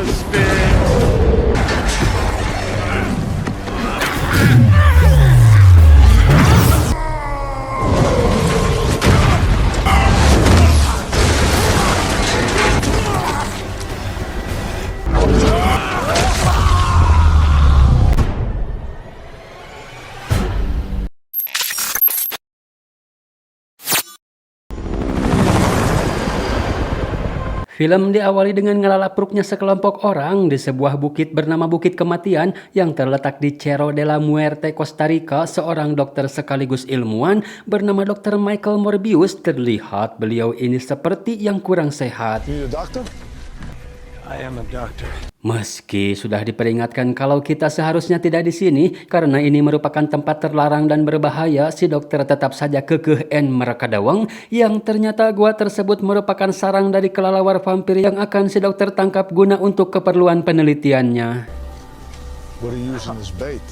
the spin. Film diawali dengan ngelalapruknya sekelompok orang di sebuah bukit bernama Bukit Kematian yang terletak di Cerro de la Muerte, Costa Rica. Seorang dokter sekaligus ilmuwan bernama Dr. Michael Morbius terlihat beliau ini seperti yang kurang sehat. You a doctor? I am a doctor. Meski sudah diperingatkan kalau kita seharusnya tidak di sini karena ini merupakan tempat terlarang dan berbahaya, si dokter tetap saja kekeh and merekadawang yang ternyata gua tersebut merupakan sarang dari kelelawar vampir yang akan si dokter tangkap guna untuk keperluan penelitiannya. What are you using as bait?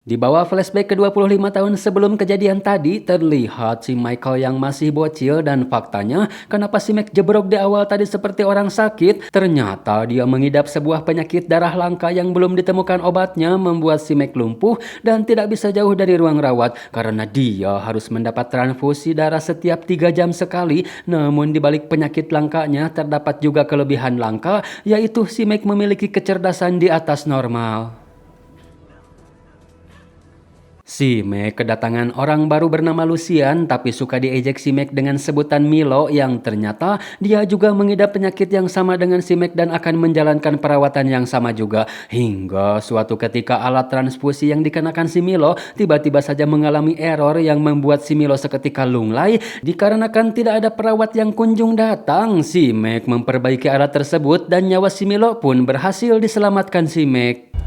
Di bawah flashback ke 25 tahun sebelum kejadian tadi, terlihat si Michael yang masih bocil dan faktanya kenapa si Mac jebrok di awal tadi seperti orang sakit. Ternyata dia mengidap sebuah penyakit darah langka yang belum ditemukan obatnya membuat si Mac lumpuh dan tidak bisa jauh dari ruang rawat karena dia harus mendapat transfusi darah setiap 3 jam sekali. Namun di balik penyakit langkanya terdapat juga kelebihan langka, yaitu si Mac memiliki kecerdasan di atas normal. Si Mac kedatangan orang baru bernama Lucian, tapi suka diejek si Mac dengan sebutan Milo yang ternyata dia juga mengidap penyakit yang sama dengan si Mac dan akan menjalankan perawatan yang sama juga. Hingga suatu ketika alat transfusi yang dikenakan si Milo tiba-tiba saja mengalami error yang membuat si Milo seketika lunglai. Dikarenakan tidak ada perawat yang kunjung datang, si Mac memperbaiki alat tersebut dan nyawa si Milo pun berhasil diselamatkan si Mac.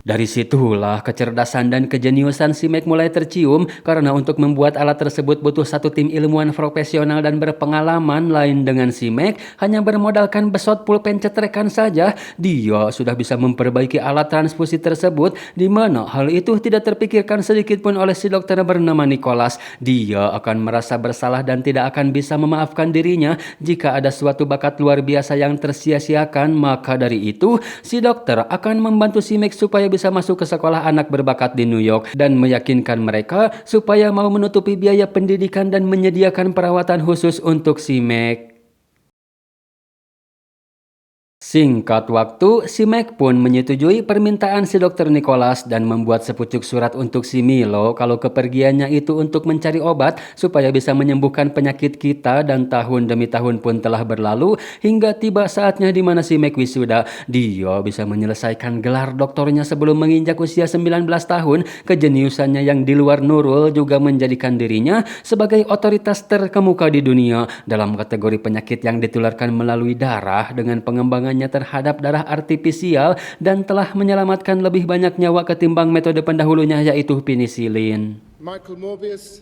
Dari situlah kecerdasan dan kejeniusan si Mac mulai tercium karena untuk membuat alat tersebut butuh satu tim ilmuwan profesional dan berpengalaman. Lain dengan si Mac hanya bermodalkan besot pulpen cetrekan saja, dia sudah bisa memperbaiki alat transfusi tersebut, di mana hal itu tidak terpikirkan sedikit pun oleh si dokter bernama Nicholas. Dia akan merasa bersalah dan tidak akan bisa memaafkan dirinya jika ada suatu bakat luar biasa yang tersia-siakan. Maka dari itu si dokter akan membantu si Mac supaya bisa masuk ke sekolah anak berbakat di New York dan meyakinkan mereka supaya mau menutupi biaya pendidikan dan menyediakan perawatan khusus untuk si Mac. Singkat waktu, si Mac pun menyetujui permintaan si dokter Nicholas dan membuat sepucuk surat untuk si Milo kalau kepergiannya itu untuk mencari obat supaya bisa menyembuhkan penyakit kita. Dan tahun demi tahun pun telah berlalu hingga tiba saatnya di mana si Mac wisuda. Dia bisa menyelesaikan gelar doktornya sebelum menginjak usia 19 tahun. Kejeniusannya yang di luar nurul juga menjadikan dirinya sebagai otoritas terkemuka di dunia dalam kategori penyakit yang ditularkan melalui darah dengan pengembangan terhadap darah artifisial dan telah menyelamatkan lebih banyak nyawa ketimbang metode pendahulunya yaitu penisilin. Michael Morbius,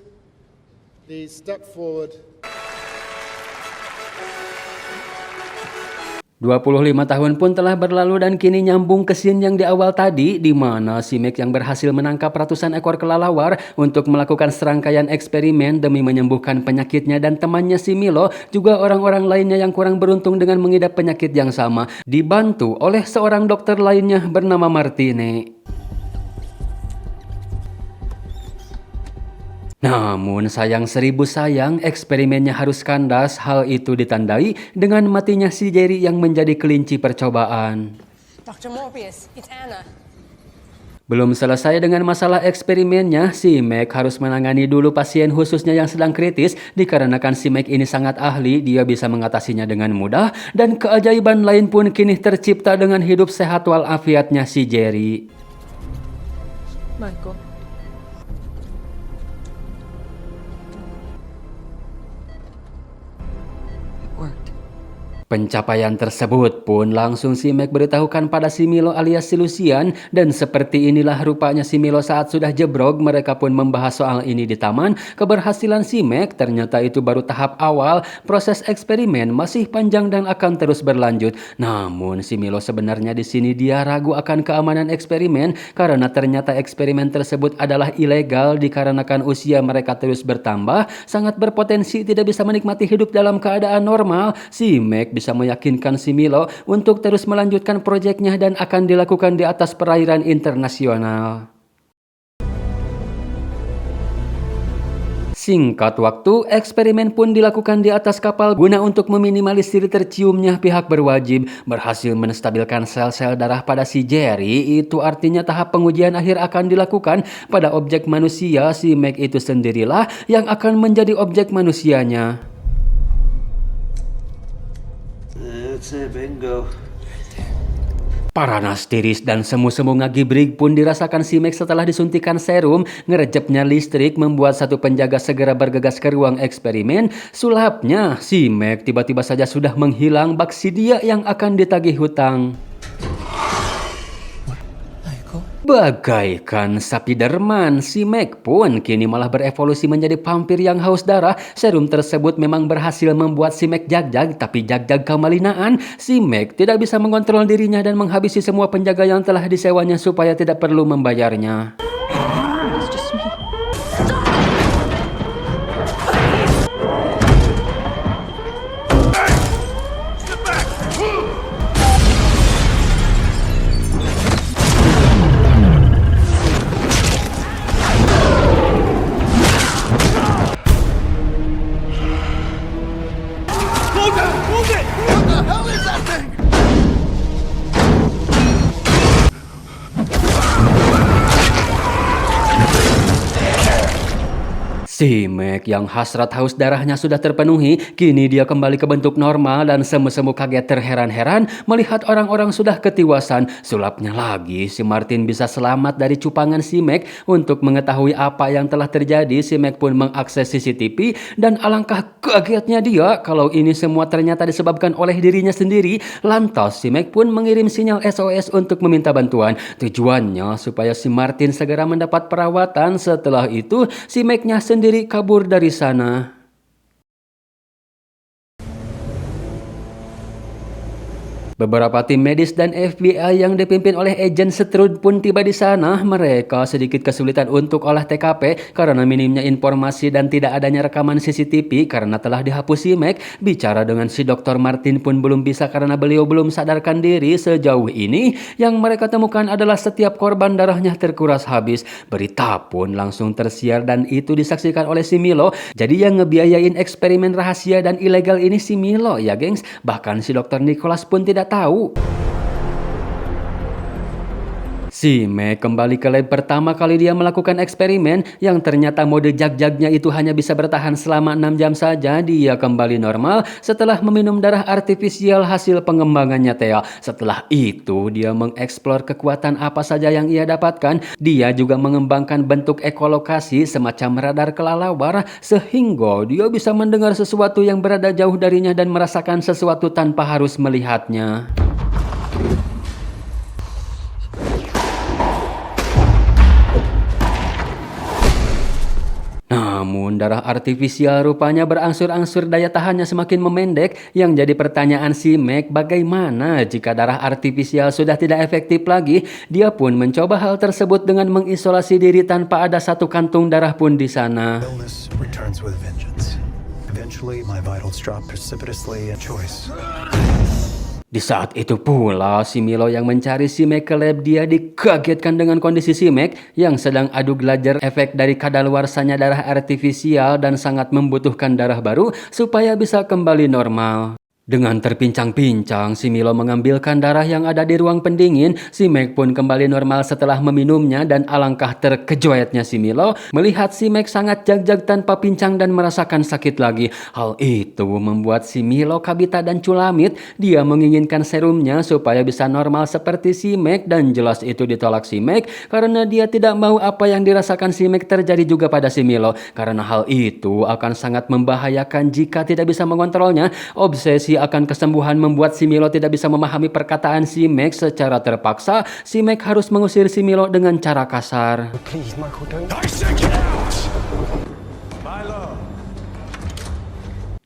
please step forward. 25 tahun pun telah berlalu dan kini nyambung ke scene yang di awal tadi, di mana si Mac yang berhasil menangkap ratusan ekor kelelawar untuk melakukan serangkaian eksperimen demi menyembuhkan penyakitnya, dan temannya si Milo juga orang-orang lainnya yang kurang beruntung dengan mengidap penyakit yang sama, dibantu oleh seorang dokter lainnya bernama Martine. Namun sayang seribu sayang, eksperimennya harus kandas. Hal itu ditandai dengan matinya si Jerry yang menjadi kelinci percobaan. Dr. Morbius, it's Anna. Belum selesai dengan masalah eksperimennya, si Mac harus menangani dulu pasien khususnya yang sedang kritis. Dikarenakan si Mac ini sangat ahli, dia bisa mengatasinya dengan mudah. Dan keajaiban lain pun kini tercipta dengan hidup sehat walafiatnya si Jerry. Michael. It worked. Pencapaian tersebut pun langsung si Mac beritahukan pada si Milo alias si Lucian, dan seperti inilah rupanya si Milo saat sudah jebrok. Mereka pun membahas soal ini di taman. Keberhasilan si Mac ternyata itu baru tahap awal, proses eksperimen masih panjang dan akan terus berlanjut. Namun si Milo sebenarnya di sini dia ragu akan keamanan eksperimen karena ternyata eksperimen tersebut adalah ilegal dikarenakan usia mereka terus bertambah, sangat berpotensi tidak bisa menikmati hidup dalam keadaan normal. Si Mac bisa meyakinkan si Milo untuk terus melanjutkan proyeknya dan akan dilakukan di atas perairan internasional. Singkat waktu, eksperimen pun dilakukan di atas kapal guna untuk meminimalisir terciumnya pihak berwajib. Berhasil menstabilkan sel-sel darah pada si Jerry, itu artinya tahap pengujian akhir akan dilakukan pada objek manusia. Si Mac itu sendirilah yang akan menjadi objek manusianya. That's it, bingo. Panas tiris dan semu-semu ngagibrig pun dirasakan si Mac setelah disuntikan serum. Ngerejepnya listrik membuat satu penjaga segera bergegas ke ruang eksperimen. Sulapnya, si Mac tiba-tiba saja sudah menghilang bak si dia yang akan ditagih hutang. Bagaikan Spiderman, si Mac pun kini malah berevolusi menjadi vampir yang haus darah. Serum tersebut memang berhasil membuat si Mac jag-jag, tapi jag-jag kemalinaan. Si Mac tidak bisa mengontrol dirinya dan menghabisi semua penjaga yang telah disewanya supaya tidak perlu membayarnya. It's just me. Si Mac yang hasrat haus darahnya sudah terpenuhi, kini dia kembali ke bentuk normal dan semu-semu kaget terheran-heran melihat orang-orang sudah ketiwasan. Sulapnya lagi, si Martin bisa selamat dari cupangan si Mac. Untuk mengetahui apa yang telah terjadi, si Mac pun mengakses CCTV dan alangkah kagetnya dia kalau ini semua ternyata disebabkan oleh dirinya sendiri. Lantas si Mac pun mengirim sinyal SOS untuk meminta bantuan. Tujuannya supaya si Martin segera mendapat perawatan. Setelah itu, si Mac-nya sendiri kabur dari sana. Beberapa tim medis dan FBI yang dipimpin oleh agen Stroud pun tiba di sana. Mereka sedikit kesulitan untuk olah TKP karena minimnya informasi dan tidak adanya rekaman CCTV karena telah dihapus si Mac. Bicara dengan si Dr. Martin pun belum bisa karena beliau belum sadarkan diri. Sejauh ini yang mereka temukan adalah setiap korban darahnya terkuras habis. Berita pun langsung tersiar dan itu disaksikan oleh si Milo. Jadi yang ngebiayain eksperimen rahasia dan ilegal ini si Milo ya gengs. Bahkan si Dr. Nicholas pun tidak tahu. Si Mac kembali ke lab pertama kali dia melakukan eksperimen yang ternyata mode jag-jagnya itu hanya bisa bertahan selama 6 jam saja. Dia kembali normal setelah meminum darah artifisial hasil pengembangannya Thea. Setelah itu dia mengeksplor kekuatan apa saja yang ia dapatkan. Dia juga mengembangkan bentuk ekolokasi semacam radar kelelawar sehingga dia bisa mendengar sesuatu yang berada jauh darinya dan merasakan sesuatu tanpa harus melihatnya. Namun darah artifisial rupanya berangsur-angsur daya tahannya semakin memendek. Yang jadi pertanyaan si Mac, bagaimana jika darah artifisial sudah tidak efektif lagi? Dia pun mencoba hal tersebut dengan mengisolasi diri tanpa ada satu kantung darah pun di sana. Illness returns with vengeance. Eventually, my vitals drop precipitously. A choice. Di saat itu pula, si Milo yang mencari si Mac ke lab, dia dikagetkan dengan kondisi si Mac yang sedang adu gelajar efek dari kadaluarsanya darah artifisial dan sangat membutuhkan darah baru supaya bisa kembali normal. Dengan terpincang-pincang, si Milo mengambilkan darah yang ada di ruang pendingin. Si Meg pun kembali normal setelah meminumnya dan alangkah terkejutnya si Milo melihat si Meg sangat jag-jag tanpa pincang dan merasakan sakit lagi. Hal itu membuat si Milo, Kabita dan Culamit dia menginginkan serumnya supaya bisa normal seperti si Meg, dan jelas itu ditolak si Meg karena dia tidak mau apa yang dirasakan si Meg terjadi juga pada si Milo. Karena hal itu akan sangat membahayakan jika tidak bisa mengontrolnya. Obsesi akan kesembuhan membuat si Milo tidak bisa memahami perkataan si Meg. Secara terpaksa, si Meg harus mengusir si Milo dengan cara kasar. Please, Michael, don't.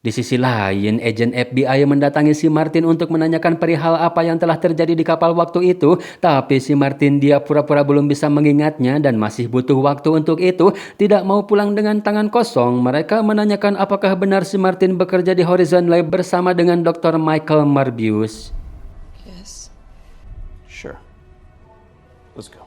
Di sisi lain, agen FBI mendatangi si Martin untuk menanyakan perihal apa yang telah terjadi di kapal waktu itu. Tapi si Martin dia pura-pura belum bisa mengingatnya dan masih butuh waktu untuk itu. Tidak mau pulang dengan tangan kosong. Mereka menanyakan apakah benar si Martin bekerja di Horizon Lab bersama dengan Dr. Michael Morbius. Yes. Sure. Let's go.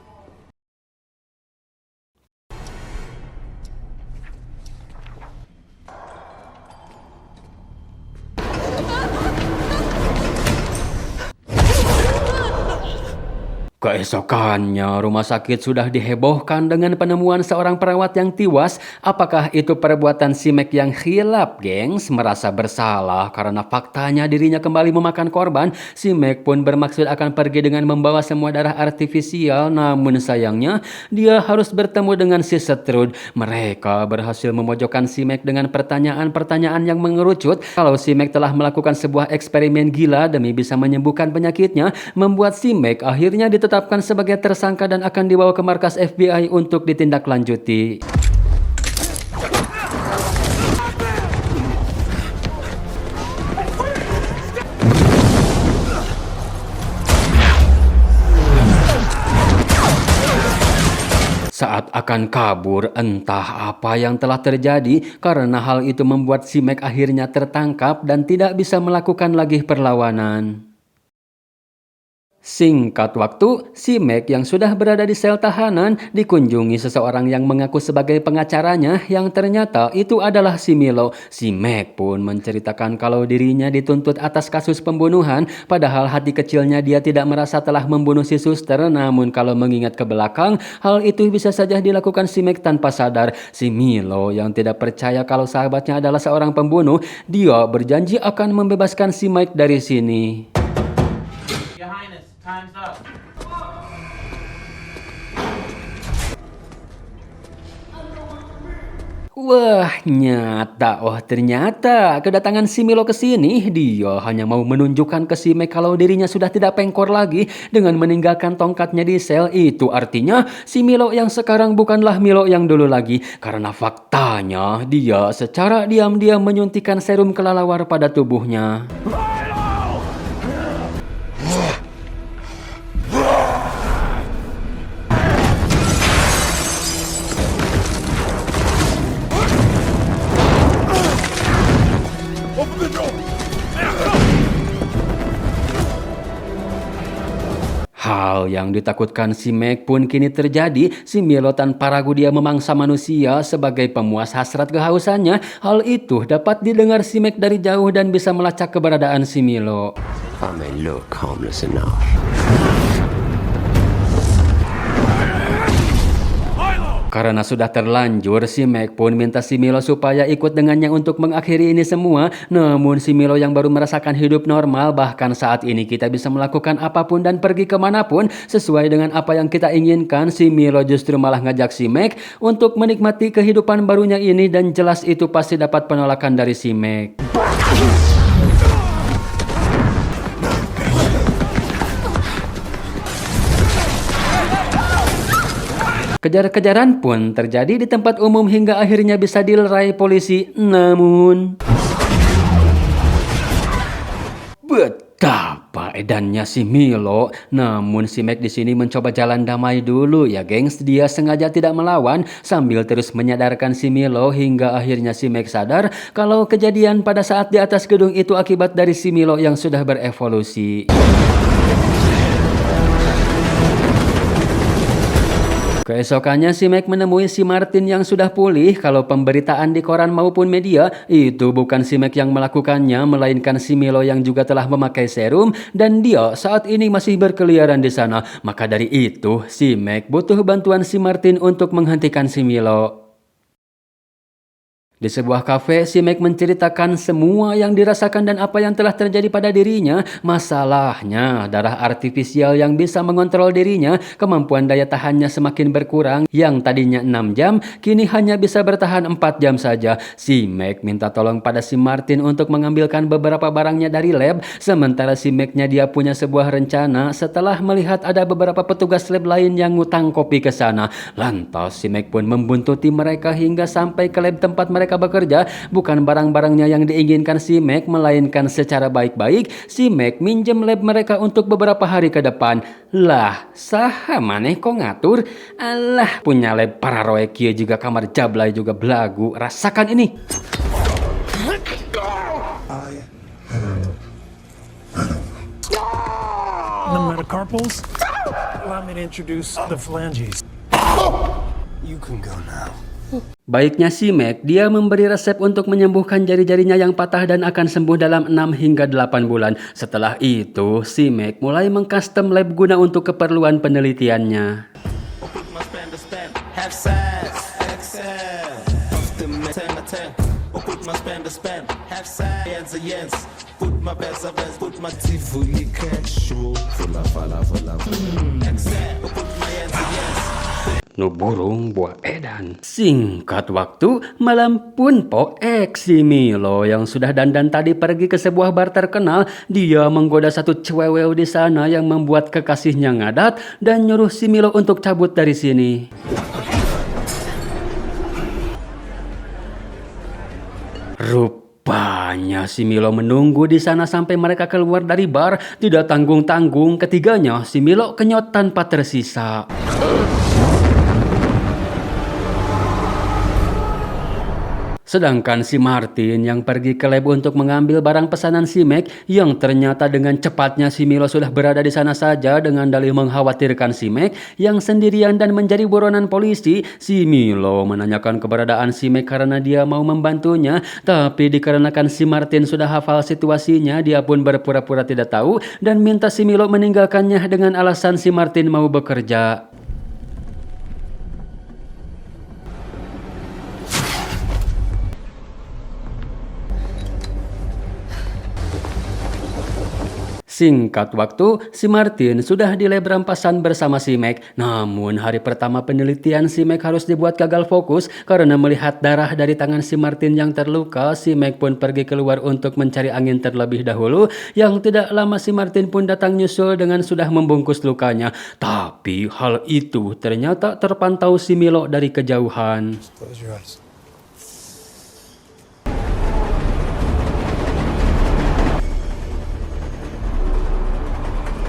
Keesokannya, rumah sakit sudah dihebohkan dengan penemuan seorang perawat yang tewas. Apakah itu perbuatan si Meg yang khilaf, gengs? Merasa bersalah karena faktanya dirinya kembali memakan korban. Si Meg pun bermaksud akan pergi dengan membawa semua darah artifisial. Namun sayangnya, dia harus bertemu dengan si Stroud. Mereka berhasil memojokkan si Meg dengan pertanyaan-pertanyaan yang mengerucut. Kalau si Meg telah melakukan sebuah eksperimen gila demi bisa menyembuhkan penyakitnya, membuat si Meg akhirnya ditetapkan sebagai tersangka dan akan dibawa ke markas FBI untuk ditindaklanjuti. Saat akan kabur, entah apa yang telah terjadi karena hal itu membuat si Meg akhirnya tertangkap dan tidak bisa melakukan lagi perlawanan. Singkat waktu, si Meg yang sudah berada di sel tahanan dikunjungi seseorang yang mengaku sebagai pengacaranya yang ternyata itu adalah si Milo. Si Meg pun menceritakan kalau dirinya dituntut atas kasus pembunuhan, padahal hati kecilnya dia tidak merasa telah membunuh si suster. Namun kalau mengingat ke belakang, hal itu bisa saja dilakukan si Meg tanpa sadar. Si Milo yang tidak percaya kalau sahabatnya adalah seorang pembunuh, dia berjanji akan membebaskan si Meg dari sini. Time's up. Wah, ternyata kedatangan si Milo ke sini, dia hanya mau menunjukkan ke si Meg kalau dirinya sudah tidak pengkor lagi dengan meninggalkan tongkatnya di sel. Itu artinya si Milo yang sekarang bukanlah Milo yang dulu lagi, karena faktanya dia secara diam-diam menyuntikkan serum kelelawar pada tubuhnya. Hal yang ditakutkan si Meg pun kini terjadi. Si Milo tanpa ragu dia memangsa manusia sebagai pemuas hasrat kehausannya. Hal itu dapat didengar si Meg dari jauh dan bisa melacak keberadaan si Milo. I may look harmless enough. Karena sudah terlanjur, si Meg pun minta si Milo supaya ikut dengannya untuk mengakhiri ini semua. Namun si Milo yang baru merasakan hidup normal, bahkan saat ini kita bisa melakukan apapun dan pergi kemanapun sesuai dengan apa yang kita inginkan. Si Milo justru malah ngajak si Meg untuk menikmati kehidupan barunya ini, dan jelas itu pasti dapat penolakan dari si Meg. Kejar-kejaran pun terjadi di tempat umum hingga akhirnya bisa dilerai polisi. Namun betapa edannya si Milo. Namun si Meg di sini mencoba jalan damai dulu ya, gengs. Dia sengaja tidak melawan sambil terus menyadarkan si Milo hingga akhirnya si Meg sadar kalau kejadian pada saat di atas gedung itu akibat dari si Milo yang sudah berevolusi. Keesokannya si Mac menemui si Martin yang sudah pulih kalau pemberitaan di koran maupun media itu bukan si Mac yang melakukannya melainkan si Milo yang juga telah memakai serum dan dia saat ini masih berkeliaran di sana. Maka dari itu si Mac butuh bantuan si Martin untuk menghentikan si Milo. Di sebuah kafe, si Mac menceritakan semua yang dirasakan dan apa yang telah terjadi pada dirinya. Masalahnya, darah artifisial yang bisa mengontrol dirinya, kemampuan daya tahannya semakin berkurang. Yang tadinya 6 jam, kini hanya bisa bertahan 4 jam saja. Si Mac minta tolong pada si Martin untuk mengambilkan beberapa barangnya dari lab. Sementara si Mac-nya dia punya sebuah rencana setelah melihat ada beberapa petugas lab lain yang ngutang kopi ke sana. Lantas si Mac pun membuntuti mereka hingga sampai ke lab tempat mereka bekerja. Bukan barang-barangnya yang diinginkan si Mac, melainkan secara baik-baik si Mac minjem lab mereka untuk beberapa hari ke depan. Lah, saha maneh kok ngatur? Alah, punya lab pararoe kieu juga kamar jablay juga belagu. Rasakan ini. The metacarpals? Allow me to introduce the phalanges. You can go now. Baiknya si Mac, dia memberi resep untuk menyembuhkan jari-jarinya yang patah dan akan sembuh dalam 6 hingga 8 bulan. Setelah itu, si Mac mulai mengcustom lab guna untuk keperluan penelitiannya. Nu burung buah edan. Singkat waktu, malam pun poek si Milo yang sudah dandan tadi pergi ke sebuah bar terkenal. Dia menggoda satu cewek di sana yang membuat kekasihnya ngadat dan nyuruh si Milo untuk cabut dari sini. Rupanya si Milo menunggu di sana sampai mereka keluar dari bar. Tidak tanggung-tanggung, ketiganya si Milo kenyot tanpa tersisa. Sedangkan si Martin yang pergi ke lab untuk mengambil barang pesanan si Mac, yang ternyata dengan cepatnya si Milo sudah berada di sana saja dengan dalih mengkhawatirkan si Mac yang sendirian dan menjadi buronan polisi. Si Milo menanyakan keberadaan si Mac karena dia mau membantunya, tapi dikarenakan si Martin sudah hafal situasinya, dia pun berpura-pura tidak tahu dan minta si Milo meninggalkannya dengan alasan si Martin mau bekerja. Singkat waktu, si Martin sudah di lab rampasan bersama si Mac. Namun hari pertama penelitian si Mac harus dibuat gagal fokus karena melihat darah dari tangan si Martin yang terluka. Si Mac pun pergi keluar untuk mencari angin terlebih dahulu. Yang tidak lama si Martin pun datang nyusul dengan sudah membungkus lukanya. Tapi hal itu ternyata terpantau si Milo dari kejauhan. Close your eyes.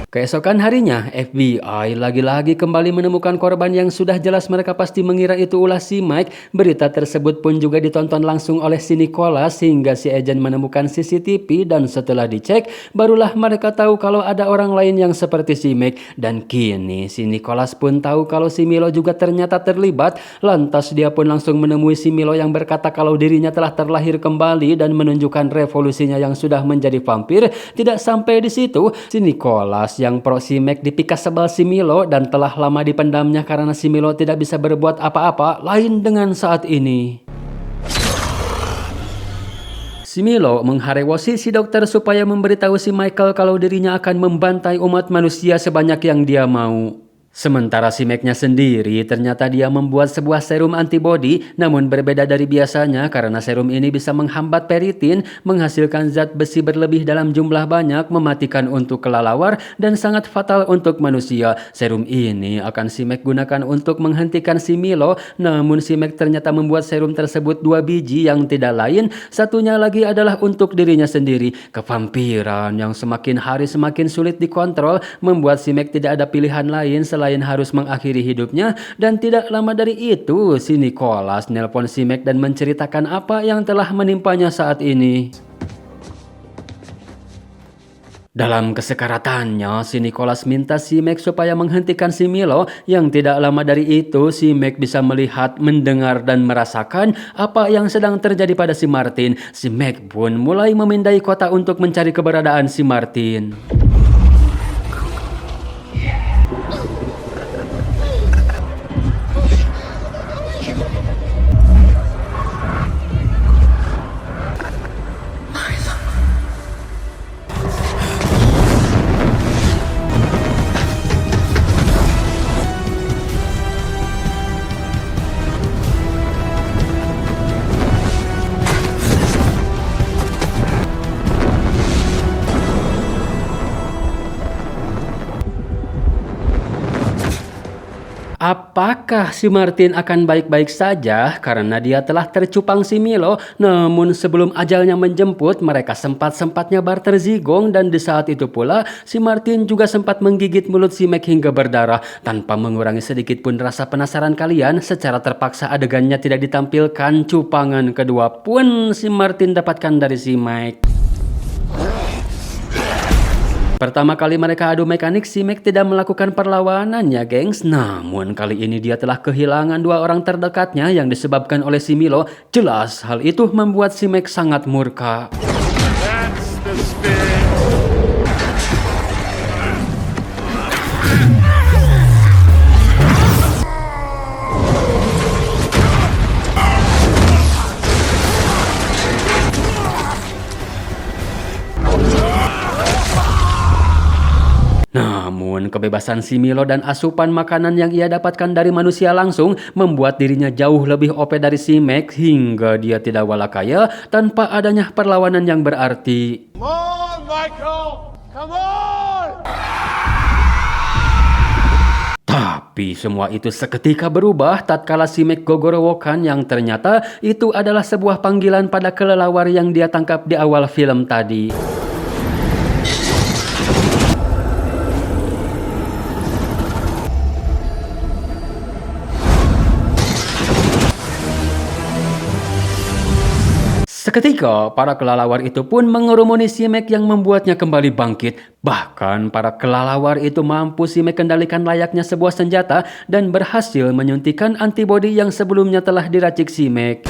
Keesokan harinya, FBI lagi-lagi kembali menemukan korban yang sudah jelas mereka pasti mengira itu ulah si Mike. Berita tersebut pun juga ditonton langsung oleh si Nicholas hingga si agen menemukan CCTV dan setelah dicek, barulah mereka tahu kalau ada orang lain yang seperti si Mike. Dan kini si Nicholas pun tahu kalau si Milo juga ternyata terlibat. Lantas dia pun langsung menemui si Milo yang berkata kalau dirinya telah terlahir kembali dan menunjukkan revolusinya yang sudah menjadi vampir. Tidak sampai di situ, si Nicholas yang pro si Mac dipikas sebal si Milo dan telah lama dipendamnya karena si Milo tidak bisa berbuat apa-apa lain dengan saat ini. Si Milo mengharewosi si dokter supaya memberitahu si Michael kalau dirinya akan membantai umat manusia sebanyak yang dia mau. Sementara si Mac-nya sendiri ternyata dia membuat sebuah serum antibody, namun berbeda dari biasanya karena serum ini bisa menghambat peritin, menghasilkan zat besi berlebih dalam jumlah banyak, mematikan untuk kelelawar dan sangat fatal untuk manusia. Serum ini akan si Mac gunakan untuk menghentikan si Milo, namun si Mac ternyata membuat serum tersebut 2 biji yang tidak lain, satunya lagi adalah untuk dirinya sendiri. Kevampiran yang semakin hari semakin sulit dikontrol membuat si Mac tidak ada pilihan lain selain harus mengakhiri hidupnya. Dan tidak lama dari itu si Nicholas nelpon si Mac dan menceritakan apa yang telah menimpanya saat ini. Dalam kesekaratannya, si Nicholas minta si Mac supaya menghentikan si Milo. Yang tidak lama dari itu, si Mac bisa melihat, mendengar, dan merasakan apa yang sedang terjadi pada si Martin. Si Mac pun mulai memindai kota untuk mencari keberadaan si Martin. Apakah si Martin akan baik-baik saja karena dia telah tercupang si Milo? Namun sebelum ajalnya menjemput, mereka sempat-sempatnya barter zigong, dan di saat itu pula si Martin juga sempat menggigit mulut si Mac hingga berdarah. Tanpa mengurangi sedikit pun rasa penasaran kalian, secara terpaksa adegannya tidak ditampilkan. Cupangan kedua pun si Martin dapatkan dari si Mac. Pertama kali mereka adu mekanik, si Mac tidak melakukan perlawanan ya gengs. Namun kali ini dia telah kehilangan dua orang terdekatnya yang disebabkan oleh si Milo. Jelas hal itu membuat si Mac sangat murka. That's the spirit. Namun kebebasan si Milo dan asupan makanan yang ia dapatkan dari manusia langsung membuat dirinya jauh lebih OP dari si Mac hingga dia tidak walakaya tanpa adanya perlawanan yang berarti. Come on, Michael! Come on! Tapi semua itu seketika berubah tatkala si Mac gogorowokan yang ternyata itu adalah sebuah panggilan pada kelelawar yang dia tangkap di awal film tadi. Seketika, para kelelawar itu pun mengerumuni si Mac yang membuatnya kembali bangkit. Bahkan, para kelelawar itu mampu si Mac kendalikan layaknya sebuah senjata dan berhasil menyuntikkan antibodi yang sebelumnya telah diracik si Mac.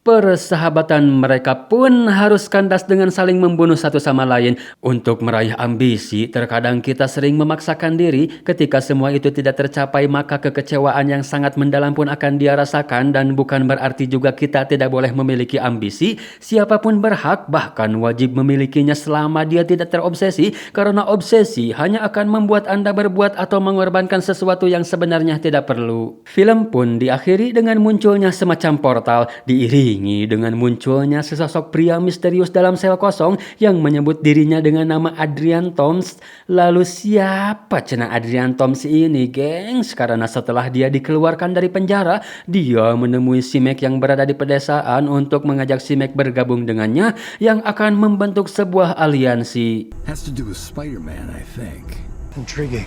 Persahabatan mereka pun harus kandas dengan saling membunuh satu sama lain. Untuk meraih ambisi, terkadang kita sering memaksakan diri. Ketika semua itu tidak tercapai, maka kekecewaan yang sangat mendalam pun akan dia rasakan. Dan bukan berarti juga kita tidak boleh memiliki ambisi. Siapapun berhak, bahkan wajib memilikinya selama dia tidak terobsesi. Karena obsesi hanya akan membuat Anda berbuat atau mengorbankan sesuatu yang sebenarnya tidak perlu. Film pun diakhiri dengan munculnya semacam portal, diiringi dengan munculnya sesosok pria misterius dalam sel kosong yang menyebut dirinya dengan nama Adrian Thoms. Lalu siapa cina Adrian Thoms ini, gengs? Karena setelah dia dikeluarkan dari penjara, dia menemui si Mac yang berada di pedesaan untuk mengajak si Mac bergabung dengannya yang akan membentuk sebuah aliansi. Has to do with Spider-Man, I think. Intriguing.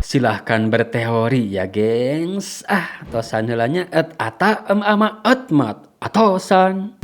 Silahkan berteori ya gengs. Tosan heulanya ama mat atosan.